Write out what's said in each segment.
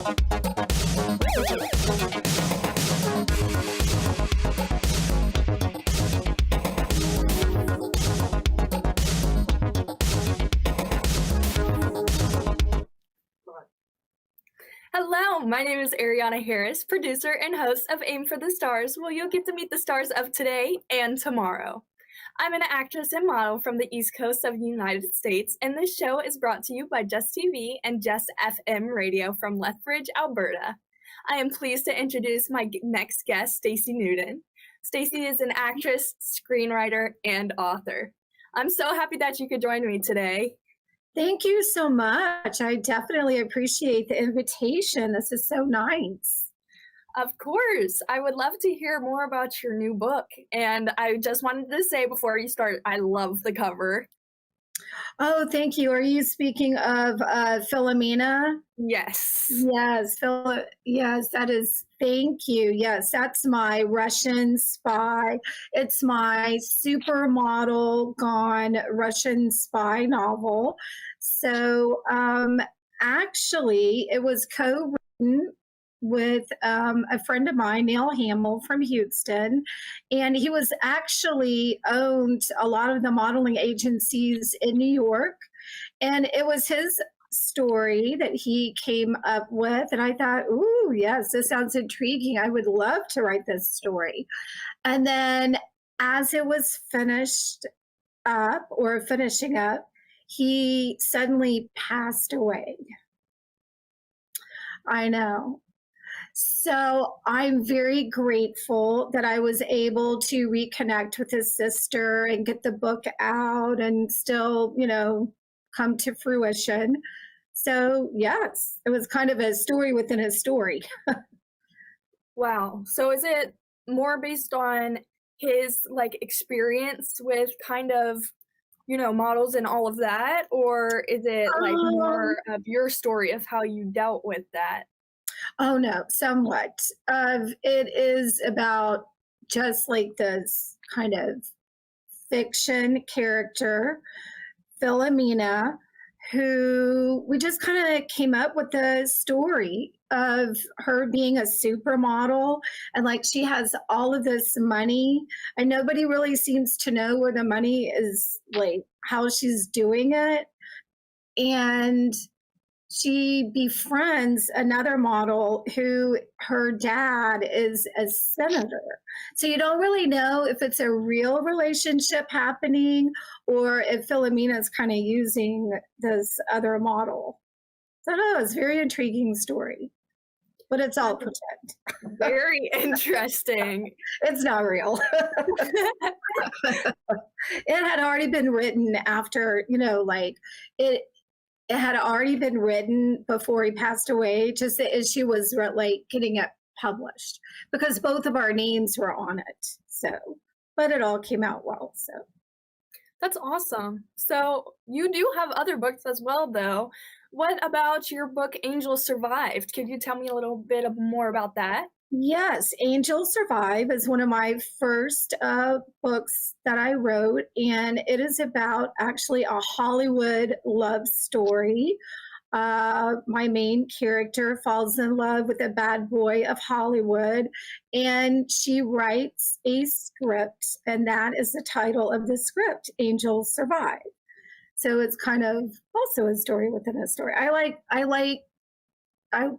Hello, my name is Arianna Harris, producer and host of Aim for the Stars, where you'll get to meet the stars of today and tomorrow. I'm an actress and model from the East Coast of the United States, and this show is brought to you by Jess TV and Jess FM radio from Lethbridge, Alberta. I am pleased to introduce my next guest, Stacy Newton. Stacy is an actress, screenwriter, and author. I'm so happy that you could join me today. Thank you so much. I definitely appreciate the invitation. This is so nice. Of course. I would love to hear more about your new book. And I just wanted to say before you start, I love the cover. Oh, thank you. Are you speaking of Filamina? Yes. Yes, yes, that is. Thank you. Yes, that's my Russian spy. It's my supermodel gone Russian spy novel. So actually, it was co-written with a friend of mine, Neil Hamill from Houston, and he was actually owned a lot of the modeling agencies in New York, and it was his story that he came up with, and I thought, ooh, yes, this sounds intriguing. I would love to write this story. And then as it was finishing up, he suddenly passed away. I know. So I'm very grateful that I was able to reconnect with his sister and get the book out and still, come to fruition. So yes, it was kind of a story within a story. Wow. So is it more based on his experience with kind of, models and all of that? Or is it more of your story of how you dealt with that? Oh no, somewhat. It is about just like this kind of fiction character, Filamina, who we just kind of came up with the story of her being a supermodel, and she has all of this money and nobody really seems to know where the money is, how she's doing it. And she befriends another model who her dad is a senator. So you don't really know if it's a real relationship happening or if Filamina is kind of using this other model. So no, it's a very intriguing story, but it's all pretend. Very interesting. It's not real. It had already been written after, it had already been written before he passed away. Just the issue was getting it published because both of our names were on it. So, but it all came out well. So that's awesome. So you do have other books as well, though. What about your book, Angel Survived? Could you tell me a little bit more about that? Yes, Angel Survive is one of my first books that I wrote, and it is about actually a Hollywood love story. My main character falls in love with a bad boy of Hollywood, and she writes a script, and that is the title of the script, Angel Survive. So it's kind of also a story within a story.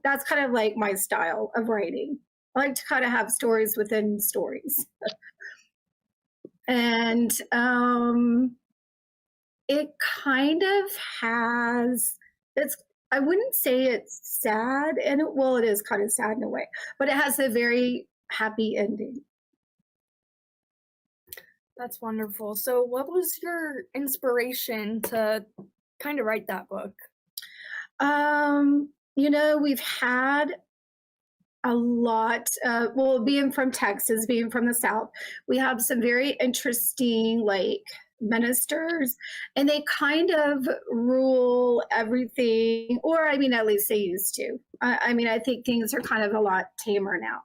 That's kind of like my style of writing. I like to kind of have stories within stories. And it kind of has, I wouldn't say it's sad, and it is kind of sad in a way, but it has a very happy ending. That's wonderful. So what was your inspiration to kind of write that book? We've had a lot, being from Texas, being from the South, we have some very interesting ministers, and they kind of rule everything, or at least they used to. I think things are kind of a lot tamer now.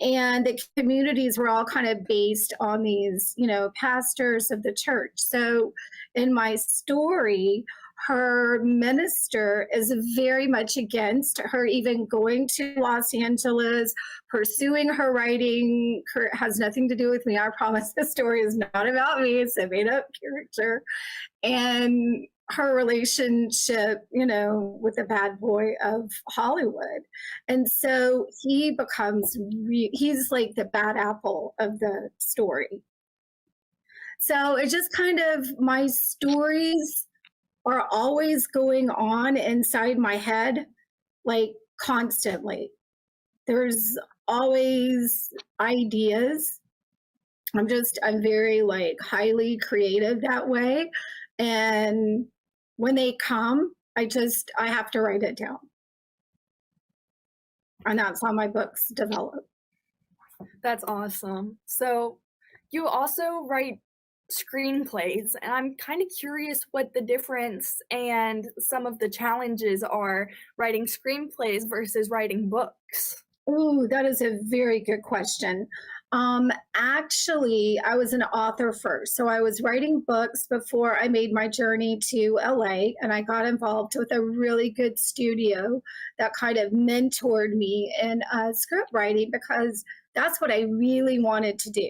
And the communities were all kind of based on these, pastors of the church. So in my story, her minister is very much against her even going to Los Angeles, pursuing her writing. Has nothing to do with me. I promise the story is not about me. It's a made up character. And her relationship, with the bad boy of Hollywood. And so he becomes, he's like the bad apple of the story. So it's just kind of, my stories are always going on inside my head, like constantly. There's always ideas. I'm very like highly creative that way. And when they come, I have to write it down. And that's how my books develop. That's awesome. So you also write screenplays, and I'm kind of curious what the difference and some of the challenges are writing screenplays versus writing books. Ooh, that is a very good question. Actually, I was an author first. So I was writing books before I made my journey to LA, and I got involved with a really good studio that kind of mentored me in script writing, because that's what I really wanted to do.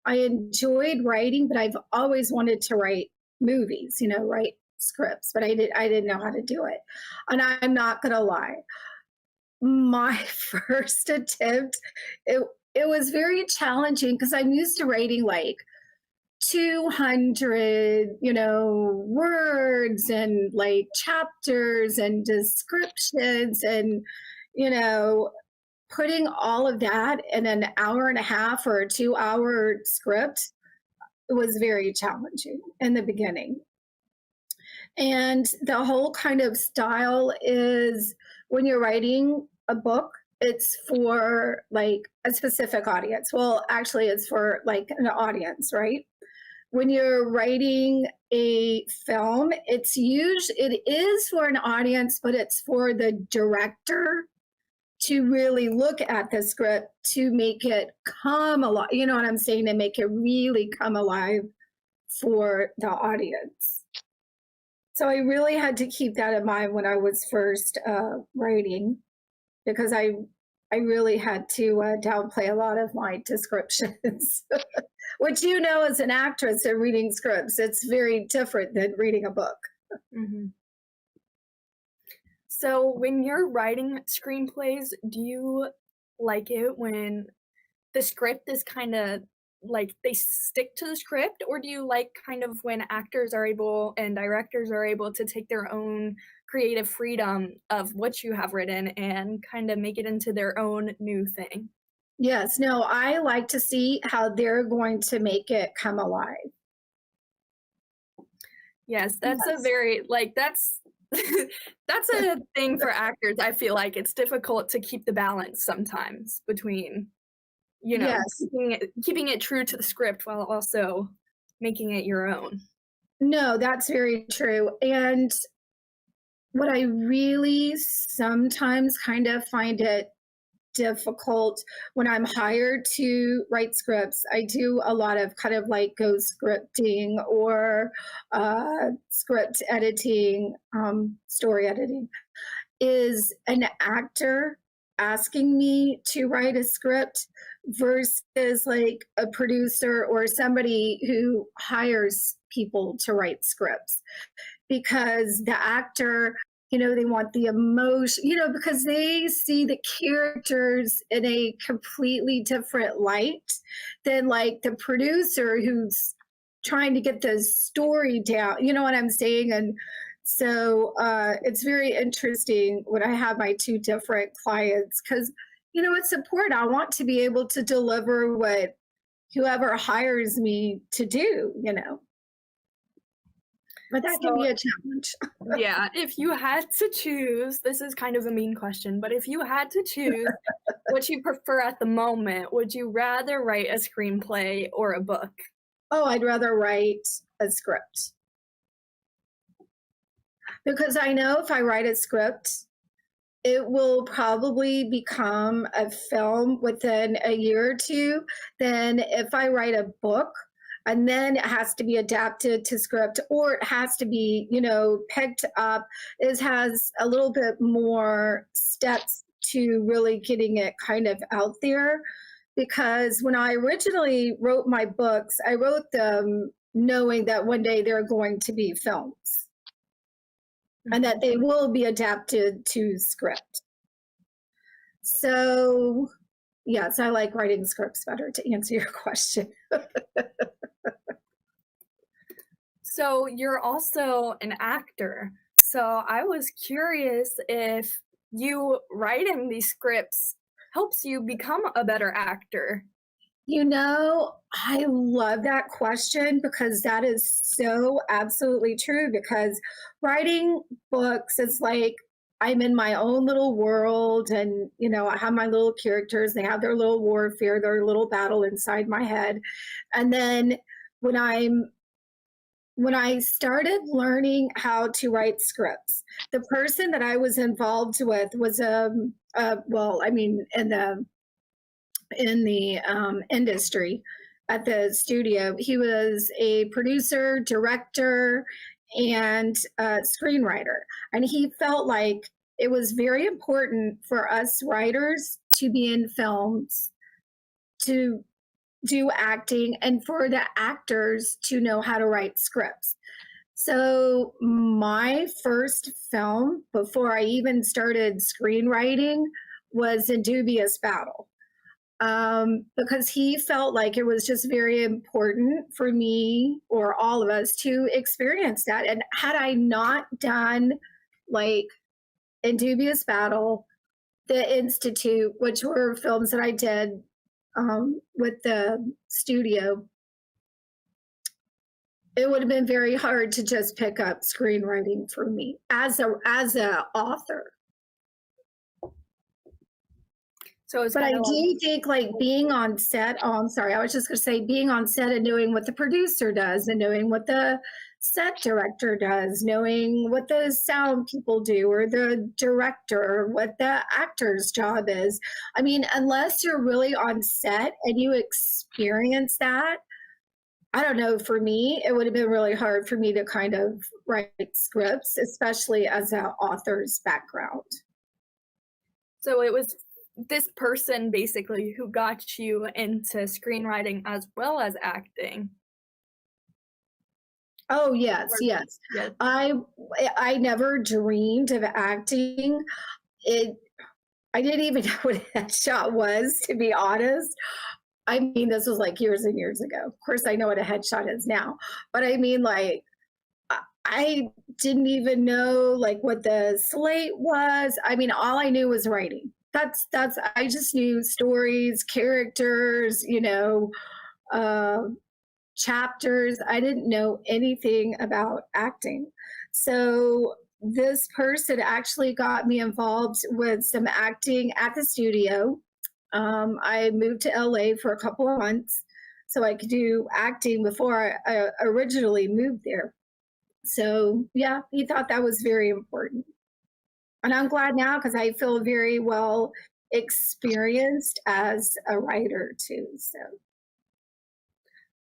I enjoyed writing, but I've always wanted to write movies, write scripts, but I didn't know how to do it. And I'm not going to lie. My first attempt, it was very challenging because I'm used to writing like 200, words and like chapters and descriptions and, putting all of that in an hour and a half or a 2-hour script. It was very challenging in the beginning. And the whole kind of style is, when you're writing a book, it's for like a specific audience. Well, actually, it's for like an audience, right? When you're writing a film, it is for an audience, but it's for the director to really look at the script to make it come alive. You know what I'm saying? To make it really come alive for the audience. So I really had to keep that in mind when I was first writing, because I really had to downplay a lot of my descriptions, which, as an actress and reading scripts, it's very different than reading a book. Mm-hmm. So when you're writing screenplays, do you like it when the script is kind of like they stick to the script, or do you like kind of when actors are able and directors are able to take their own creative freedom of what you have written and kind of make it into their own new thing? Yes, no, I like to see how they're going to make it come alive. Yes, that's a very, like, that's that's a thing for actors. I feel like it's difficult to keep the balance sometimes between, Yes. keeping it true to the script while also making it your own. No, that's very true. And what I really sometimes kind of find it difficult when I'm hired to write scripts, I do a lot of kind of like ghost scripting or script editing, story editing, is an actor asking me to write a script versus like a producer or somebody who hires people to write scripts. Because the actor, they want the emotion, because they see the characters in a completely different light than like the producer who's trying to get the story down. You know what I'm saying? And so it's very interesting when I have my two different clients, because, it's important. I want to be able to deliver what whoever hires me to do, But that can be a challenge. Yeah, if you had to choose, this is kind of a mean question, but if you had to choose what you prefer at the moment, would you rather write a screenplay or a book? Oh, I'd rather write a script. Because I know if I write a script, it will probably become a film within a year or two. Then if I write a book, and then it has to be adapted to script, or it has to be, picked up. It has a little bit more steps to really getting it kind of out there. Because when I originally wrote my books, I wrote them knowing that one day they're going to be films and that they will be adapted to script. So, yes, I like writing scripts better, to answer your question. So you're also an actor. So I was curious if you writing these scripts helps you become a better actor. I love that question because that is so absolutely true. Because writing books is like I'm in my own little world, and I have my little characters. They have their little warfare, their little battle inside my head. And then when I started learning how to write scripts, the person that I was involved with was in the industry at the studio. He was a producer, director, and screenwriter. And he felt like it was very important for us writers to be in films, to do acting, and for the actors to know how to write scripts. So my first film, before I even started screenwriting, was In Dubious Battle. Because he felt like it was just very important for me, or all of us, to experience that. And had I not done like In Dubious Battle, The Institute, which were films that I did with the studio, it would have been very hard to just pick up screenwriting for me as a author. But I do think like being on set, I was just going to say being on set and knowing what the producer does and knowing what the set director does, knowing what the sound people do, or the director, what the actor's job is. I mean, unless you're really on set and you experience that, I don't know, for me, it would have been really hard for me to kind of write scripts, especially as an author's background. So it was this person basically who got you into screenwriting as well as acting. Oh, yes. I never dreamed of acting. I didn't even know what a headshot was, to be honest. I mean, this was like years and years ago. Of course, I know what a headshot is now. But I mean, like, I didn't even know like what the slate was. I mean, all I knew was writing. I just knew stories, characters, chapters. I didn't know anything about acting. So this person actually got me involved with some acting at the studio. I moved to LA for a couple of months so I could do acting before I originally moved there. So yeah, he thought that was very important. And I'm glad now because I feel very well experienced as a writer too.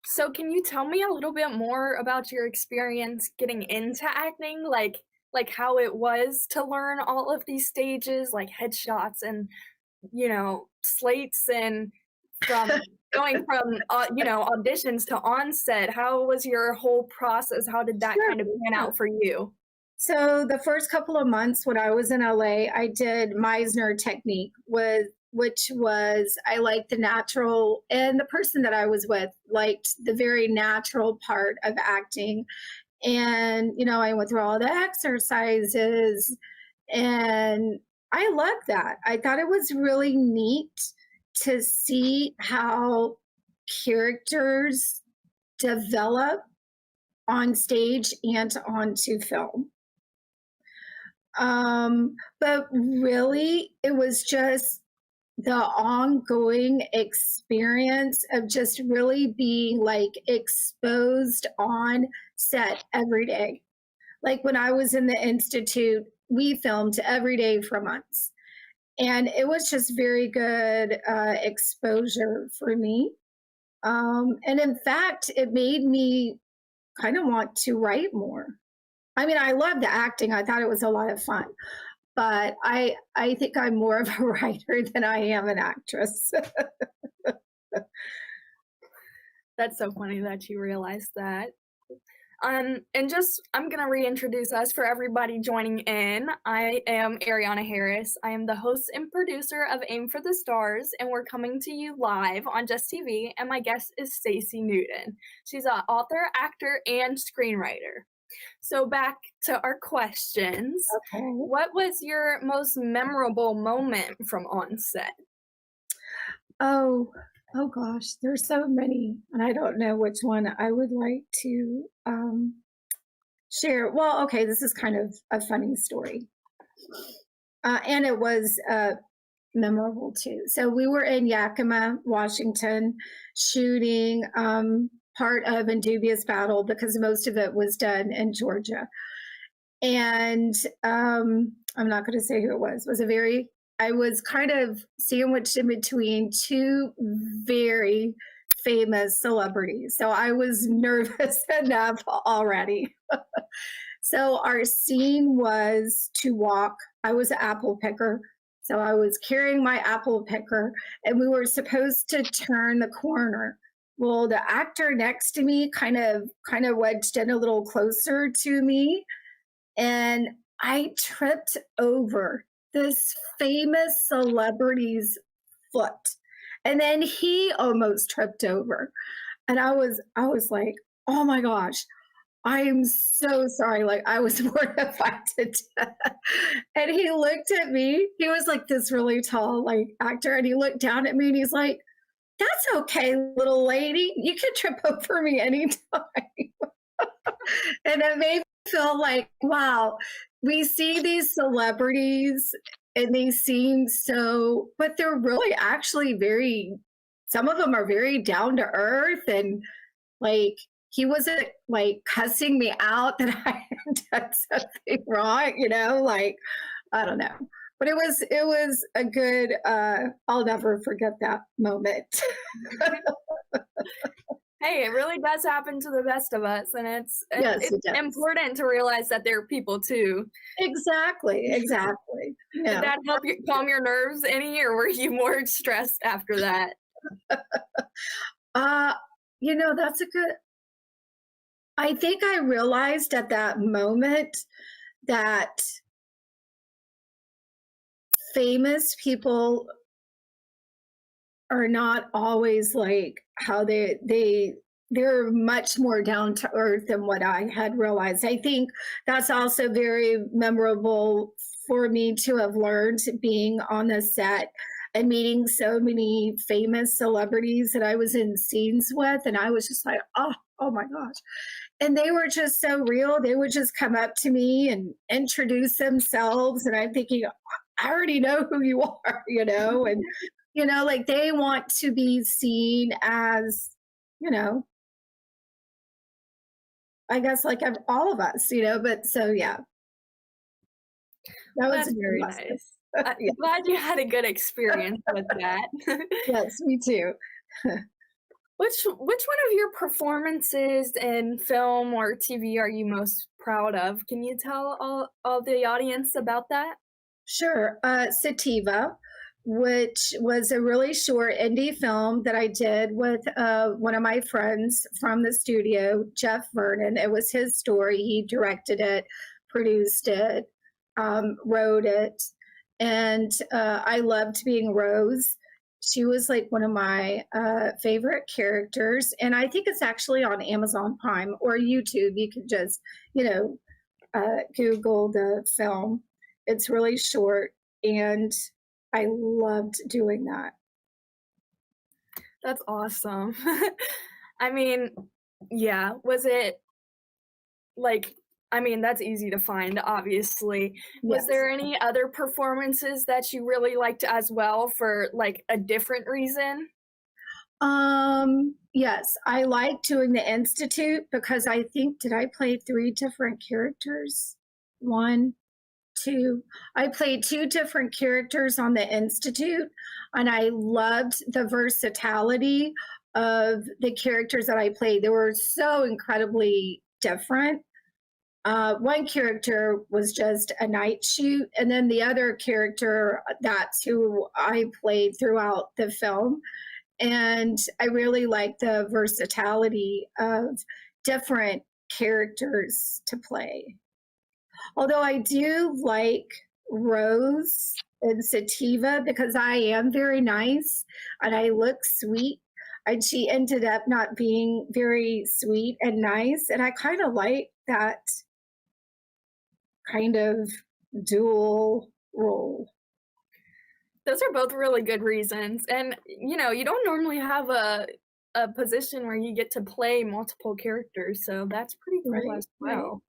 So can you tell me a little bit more about your experience getting into acting? Like how it was to learn all of these stages, like headshots and, slates, and from going from, auditions to onset. How was your whole process? How did that kind of pan out for you? So the first couple of months when I was in LA, I did Meisner technique, which was, I liked the natural, and the person that I was with liked the very natural part of acting. And, I went through all the exercises, and I loved that. I thought it was really neat to see how characters develop on stage and onto film. But really, it was just the ongoing experience of just really being like exposed on set every day. Like when I was in the Institute, we filmed every day for months. And it was just very good exposure for me. And in fact, it made me kind of want to write more. I mean, I loved the acting. I thought it was a lot of fun, but I think I'm more of a writer than I am an actress. That's so funny that you realized that. And just, I'm going to reintroduce us for everybody joining in. I am Arianna Harris. I am the host and producer of Aim for the Stars, and we're coming to you live on Jess TV, and my guest is Stacy Newton. She's an author, actor, and screenwriter. So back to our questions. Okay. What was your most memorable moment from on set? Oh gosh, there's so many, and I don't know which one I would like to share. Well, okay, this is kind of a funny story, and it was memorable too. So we were in Yakima, Washington, shooting part of *In Dubious Battle* because most of it was done in Georgia, and I'm not going to say who it was. It was I was kind of sandwiched in between two very famous celebrities. So I was nervous enough already. So our scene was to walk. I was an apple picker. So I was carrying my apple picker, and we were supposed to turn the corner. Well, the actor next to me kind of wedged in a little closer to me, and I tripped over this famous celebrity's foot, and then he almost tripped over, and I was like, oh my gosh, I am so sorry. Like, I was mortified to death. And he looked at me. He was like this really tall like actor, and he looked down at me and he's like, that's okay, little lady, you can trip over me anytime. And it made me feel like, wow, we see these celebrities and they seem so, but they're really actually some of them are very down to earth, and like, he wasn't like cussing me out that I had done something wrong, like, I don't know. But it was a good, I'll never forget that moment. Hey, it really does happen to the best of us, and it's important to realize that there are people too. Exactly. Did that help you calm your nerves any, or were you more stressed after that? That's a good. I think I realized at that moment that famous people are not always like how they're much more down to earth than what I had realized. I think that's also very memorable for me to have learned being on the set and meeting so many famous celebrities that I was in scenes with. And I was just like, oh my gosh. And they were just so real. They would just come up to me and introduce themselves. And I'm thinking, I already know who you are, and, like, they want to be seen as, I guess like all of us, but so, yeah. That was very nice. I'm glad you had a good experience with that. Yes, me too. Which one of your performances in film or TV are you most proud of? Can you tell all the audience about that? Sure. Sativa, which was a really short indie film that I did with one of my friends from the studio, Jeff Vernon. It was his story. He directed it, produced it, wrote it, and I loved being Rose. She was like one of my favorite characters, and I think it's actually on Amazon Prime or YouTube. You can just, Google the film. It's really short, and I loved doing that. That's awesome. I mean, yeah, was it like, that's easy to find, obviously. Yes. Was there any other performances that you really liked as well for like a different reason? Yes, I like doing the Institute because I think, did I play 3 different characters? 1, 2. I played 2 different characters on the Institute, and I loved the versatility of the characters that I played. They were so incredibly different. One character was just a night shoot, and then the other character, that's who I played throughout the film. And I really like the versatility of different characters to play. Although I do like Rose and Sativa because I am very nice and I look sweet. And she ended up not being very sweet and nice. And I kind of like that kind of dual role. Those are both really good reasons. And, you know, you don't normally have a position where you get to play multiple characters. So that's pretty cool as well.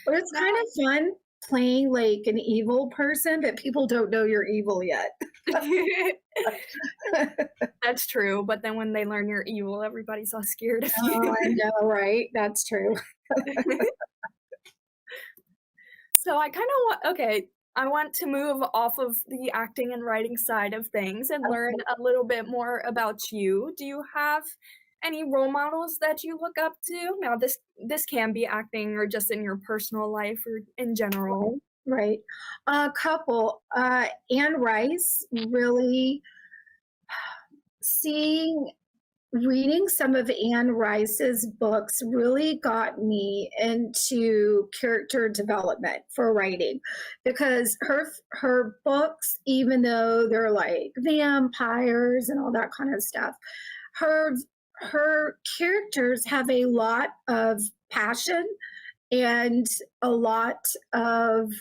But it's kind of fun playing like an evil person, but people don't know you're evil yet. That's true. But then when they learn you're evil, everybody's all scared of you. Oh, I know, right? That's true. So I kind of I want to move off of the acting and writing side of things and learn a little bit more about you. Do you have any role models that you look up to? Now, this can be acting or just in your personal life or in general. Right. A couple. Anne Rice, really reading some of Anne Rice's books really got me into character development for writing, because her books, even though they're like vampires and all that kind of stuff, her characters have a lot of passion and a lot of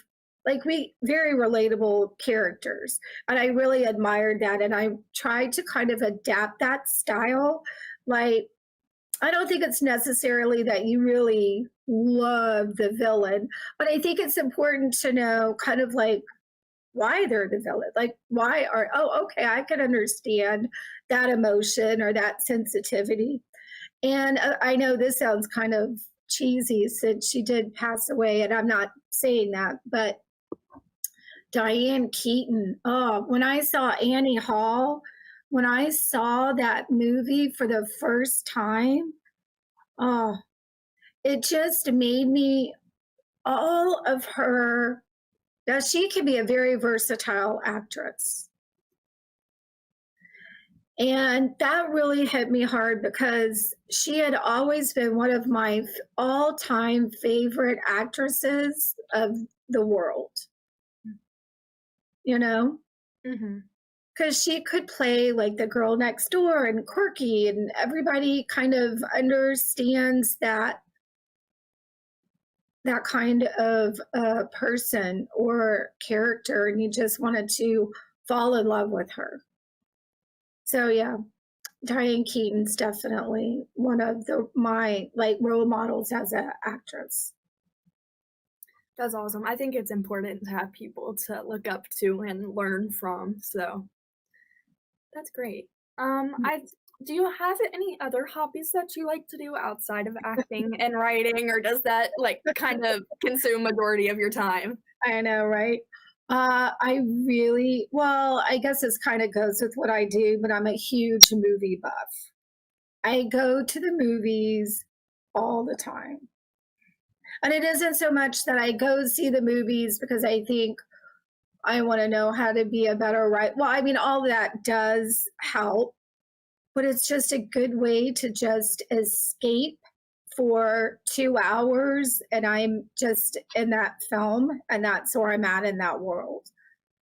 very relatable characters. And I really admired that. And I tried to kind of adapt that style. Like, I don't think it's necessarily that you really love the villain, but I think it's important to know kind of like why they're the villain. Like, okay, I can understand that emotion or that sensitivity. And I know this sounds kind of cheesy since she did pass away, and I'm not saying that, but Diane Keaton. Oh, when I saw Annie Hall, when I saw that movie for the first time, oh, it just made me all of her. Now, she can be a very versatile actress. And that really hit me hard because she had always been one of my all-time favorite actresses of the world. You know? Because she could play like the girl next door and quirky, and everybody kind of understands that kind of person or character, and you just wanted to fall in love with her. So yeah, Diane Keaton's definitely one of my role models as an actress. That's awesome. I think it's important to have people to look up to and learn from. So that's great. Do you have any other hobbies that you like to do outside of acting and writing, or does that kind of consume majority of your time? I know, right? I guess this kind of goes with what I do, but I'm a huge movie buff. I go to the movies all the time. And it isn't so much that I go see the movies because I think I want to know how to be a better writer. Well, I mean, all that does help, but it's just a good way to just escape for 2 hours, and I'm just in that film, and that's where I'm at in that world.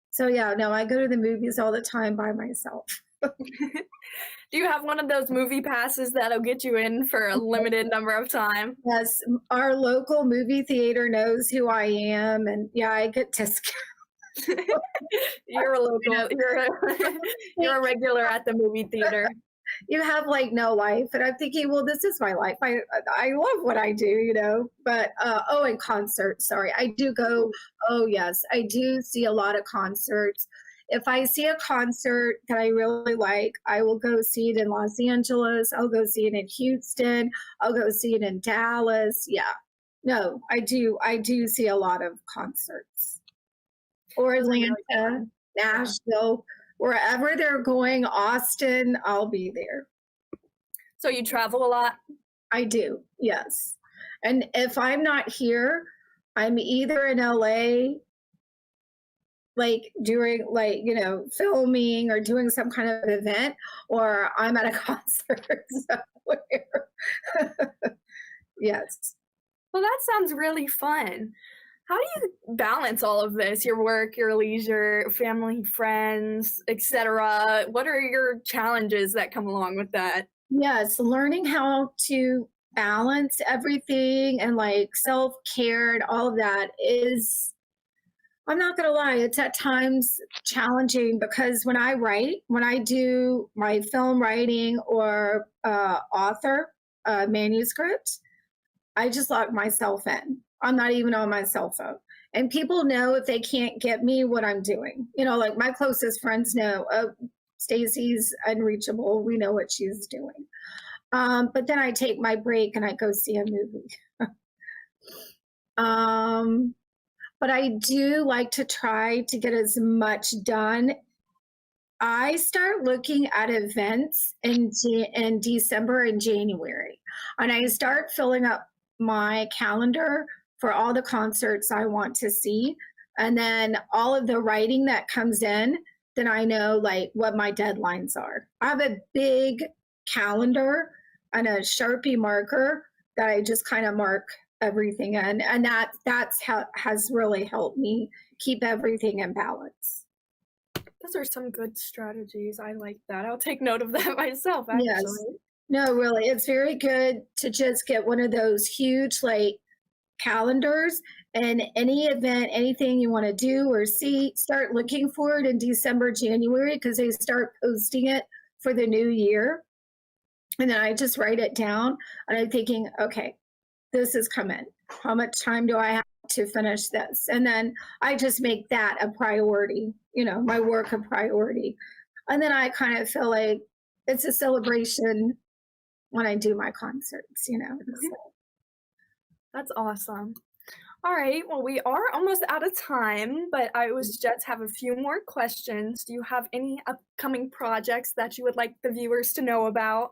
So yeah, no, I go to the movies all the time by myself. Do you have one of those movie passes that'll get you in for a limited number of time? Yes, our local movie theater knows who I am, and yeah, I get discounts. You're a regular at the movie theater. You have no life, and I'm thinking, well, this is my life. I love what I do, you know. But and concerts. Sorry, I do go. Oh yes, I do see a lot of concerts. If I see a concert that I really like, I will go see it in Los Angeles. I'll go see it in Houston. I'll go see it in Dallas. Yeah, no, I do see a lot of concerts. Or Atlanta, Nashville. Wherever they're going, Austin, I'll be there. So you travel a lot? I do, yes. And if I'm not here, I'm either in LA, like during, like, you know, filming or doing some kind of event, or I'm at a concert somewhere. Yes. Well, that sounds really fun. How do you balance all of this? Your work, your leisure, family, friends, etc. What are your challenges that come along with that? Yes, learning how to balance everything and like self-care and all of that is, I'm not going to lie, it's at times challenging because when I do my film writing or author manuscript, I just lock myself in. I'm not even on my cell phone. And people know if they can't get me what I'm doing. You know, like my closest friends know, Stacy's unreachable. We know what she's doing. But then I take my break and I go see a movie. But I do like to try to get as much done. I start looking at events in December and January, and I start filling up my calendar for all the concerts I want to see. And then all of the writing that comes in, then I know like what my deadlines are. I have a big calendar and a Sharpie marker that I just kind of mark everything in. And that's how has really helped me keep everything in balance. Those are some good strategies. I like that. I'll take note of that myself, actually. Yes. No, really. It's very good to just get one of those huge like calendars, and any event, anything you want to do or see, start looking for it in December, January, because they start posting it for the new year. And then I just write it down and I'm thinking, okay, this is coming. How much time do I have to finish this? And then I just make that a priority, you know, my work a priority. And then I kind of feel like it's a celebration when I do my concerts, you know. So. That's awesome. All right. Well, we are almost out of time, but I was just have a few more questions. Do you have any upcoming projects that you would like the viewers to know about?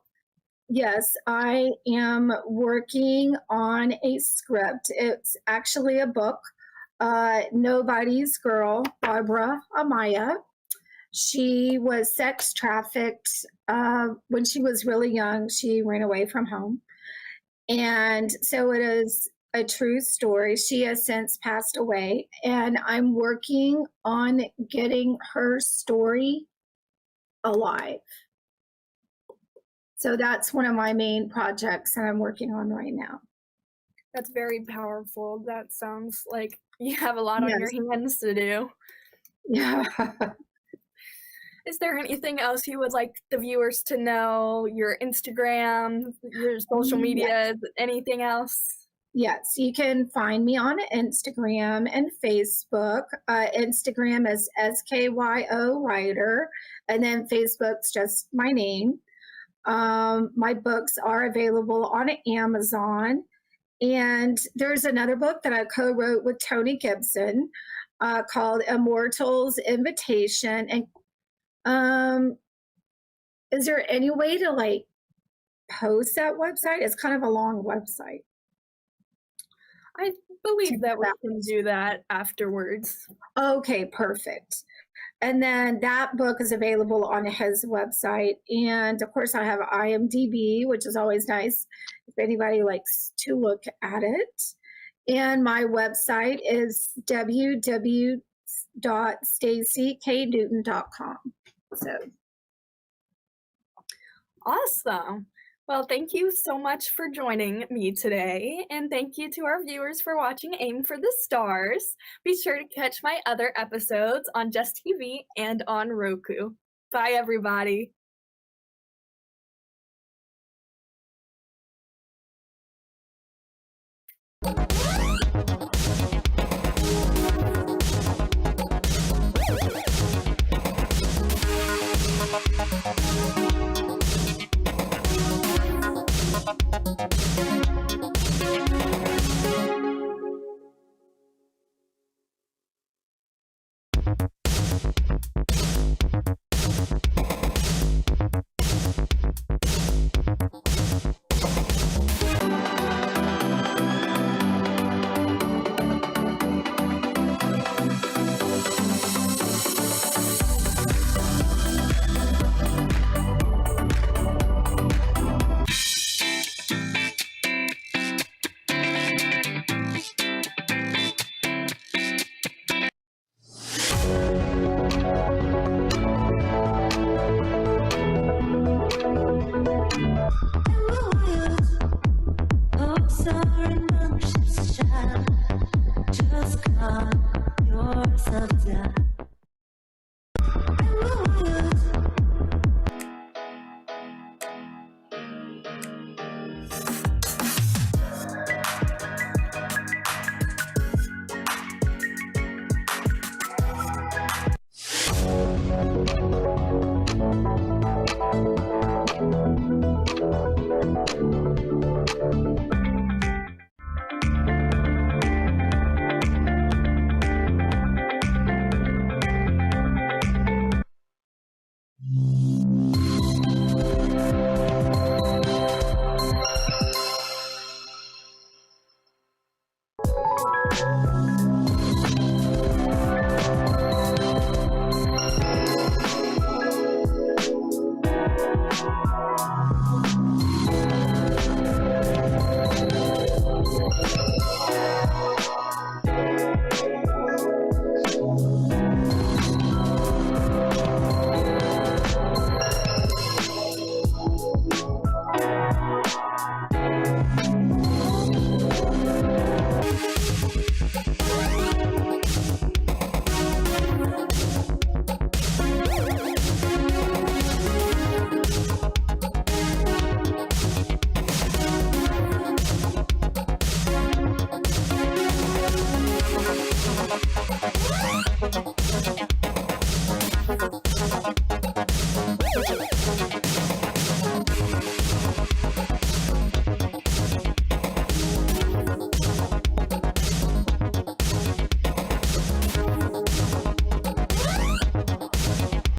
Yes, I am working on a script. It's actually a book. Nobody's Girl, Barbara Amaya. She was sex trafficked when she was really young. She ran away from home. And so it is a true story. She has since passed away, and I'm working on getting her story alive. So that's one of my main projects that I'm working on right now. That's very powerful. That sounds like you have a lot on your hands to do. Yeah. Is there anything else you would like the viewers to know? Your Instagram, your social media, anything else? Yes, you can find me on Instagram and Facebook. Instagram is SKYO Writer, and then Facebook's just my name. My books are available on Amazon. And there's another book that I co-wrote with Tony Gibson called Immortal's Invitation. And is there any way to like post that website? It's kind of a long website. I believe that we can do that afterwards. Okay, perfect. And then that book is available on his website. And of course, I have IMDb, which is always nice if anybody likes to look at it. And my website is www.stacyknewton.com. So awesome. Well, thank you so much for joining me today, and thank you to our viewers for watching Aim for the Stars. Be sure to catch my other episodes on Jess TV and on Roku. Bye, everybody.